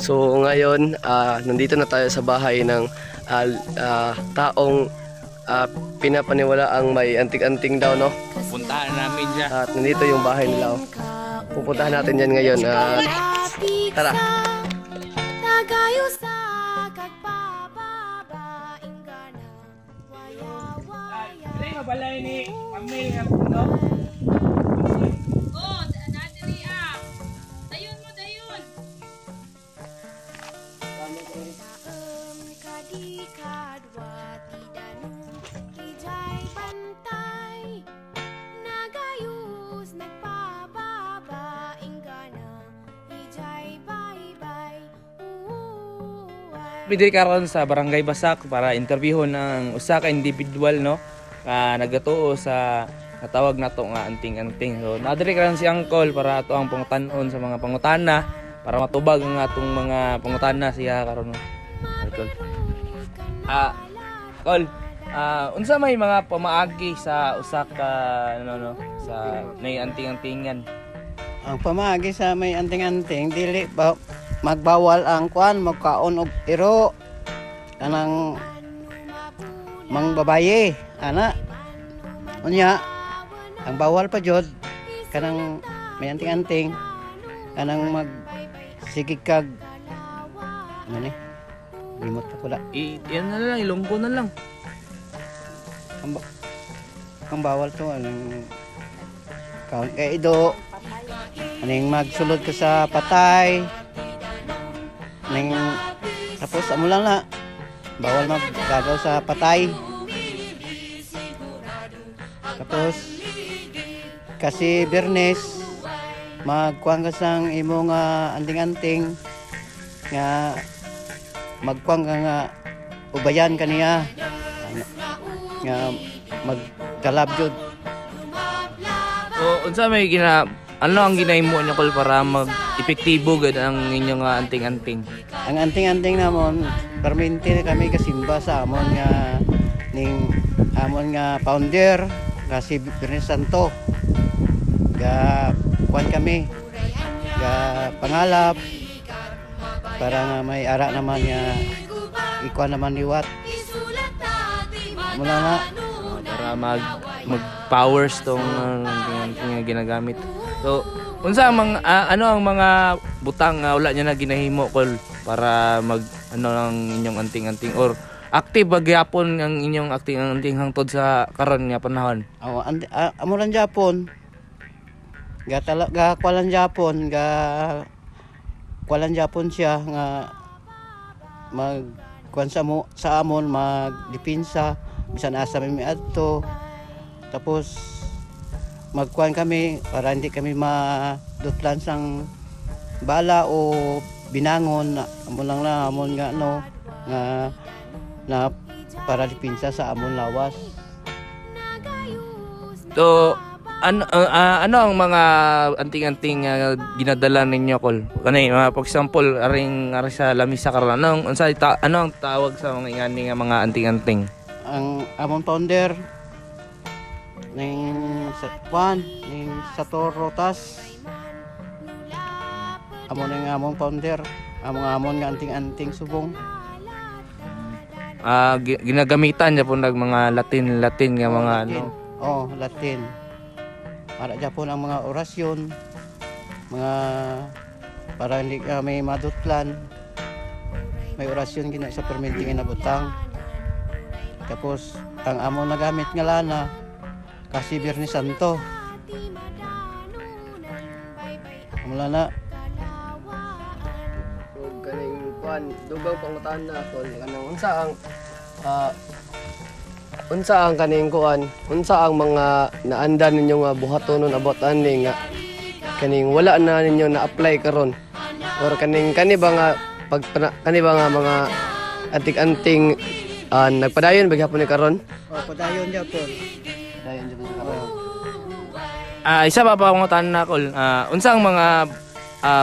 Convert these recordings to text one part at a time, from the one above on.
So ngayon, nandito na tayo sa bahay ng taong pinapaniwalaang may anting-anting daw, no? Puntahan namin siya. At nandito yung bahay nila. Pupuntahan natin yan ngayon. Tara! Balay ni Amel nga puno. Oh, nadiri ah. Dayon mo dayon. Pwede karon sa Barangay Basak para interviewon ng usa ka individual, no? Nagatuo sa natawag nato nga anting-anting. So nadiri karon si Uncle para ato ang pangutan-on sa mga pangutana para matubag ang atong mga pangutana siya karon. Uncle. Uncle, unsa may mga pamaagi sa usa ka sa may anting-antingan? Ang pamaagi sa may anting-anting dili ba magbawal ang kuan magkaon og iro kanang mang babaye ana unya ang bawal pa jud kanang may anting-anting kanang mag sigikag ano ni limot pa pula Yan na lang, ilunggo na lang. ang bawal to anong kaon kay ido aning magsulod ka sa patay ning tapos amo lang na bawal maggagaw sa patay. Tapos kasi Bernes magkuang ka sang imo nga anting-anting nga magkuang ka nga ubayan kaniya nga magkalab jud. O unsa may ano ang ginahimo niyo kol para mag-epektibo gud ang inyong anting-anting? Ang anting-anting namon perminti kami kasimba sa amon nga ning amon nga founder kasi Bernes Santo. Ga kuan kami. Ga pangalap para nga may ara naman nga ikuan naman liwat. Mula na Para mag-powers tong anting-anting nga ginagamit. So, unsa ang ano ang mga butang nga wala niya na ginahimo kol para mag ano ang inyong anting-anting or active ba gyapon ang inyong anting-anting hangtod sa karon nga panahon? Amo lang Japon. Ga kwalan Japon, kwalan Japon siya nga mag kuan sa amon magdepensa bisan asa mi adto. Tapos magkuan kami para hindi kami madutlan sang bala o binangon amo lang na amon nga no nga na para dipinsa sa amon lawas. So ano ang mga anting-anting ginadala ninyo kol? Kanay for example aring sa lamisa karon ano ang tawag sa mga ingani nga mga anting-anting? Ang amon founder ning Satorotas amon founder amon nga anting-anting subong ginagamitan niya po ng mga Latin nga mga Latin para Japon ang mga orasyon mga para hindi may madutlan may orasyon gina sa perminting na butang. Tapos ang amon nagamit nga lana kasi Bernes Santo. Mula na. So, ganing kuan, dugang pangutan na ako. Kanang unsa ang kaning kuan, unsa ang mga naandan ninyo nga buhatonon about ani nga kaning wala na ninyo na-apply karon. Or kani ba nga mga anting-anting Nagpadayon bagyapon ni karon. Padayon Japon. Padayon jud sa karon. Isa pa akong tanan kol. Unsa ang mga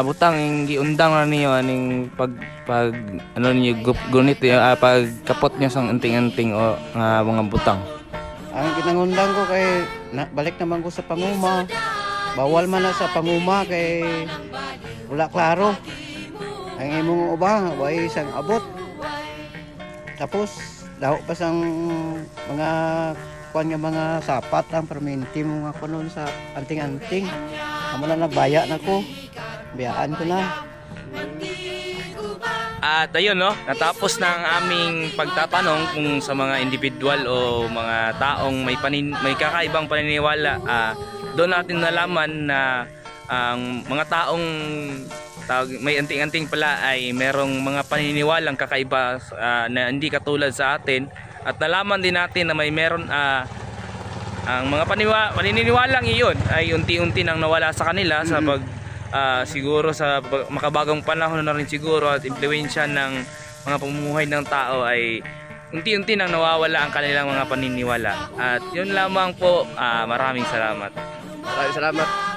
butang yung giundang na niyo aning pag ano niyo gunit pag kapot niyo sang anting-anting o mga butang. Ang ginangundang ko kay balik naman ko sa panguma. Bawal man na sa panguma kay wala klaro. Ang imong uba, way isang abot. Tapos daw pa sang mga kuan nga mga sapat ang perminti mo nga kunon sa anting-anting. Amo na nagbaya na ko. Biyaan ko na. At ayun no, natapos na ang aming pagtatanong kung sa mga individual o mga taong may kakaibang paniniwala. Doon natin nalaman na ang mga taong may anting-anting pala ay merong mga paniniwalang kakaiba na hindi katulad sa atin. At nalaman din natin na may meron ang mga paniniwalang iyon ay unti-unti nang nawala sa kanila sa siguro sa makabagong panahon na rin siguro at impluwensya ng mga pamumuhay ng tao ay unti-unti nang nawawala ang kanilang mga paniniwala. At yun lamang po, maraming salamat. Maraming salamat.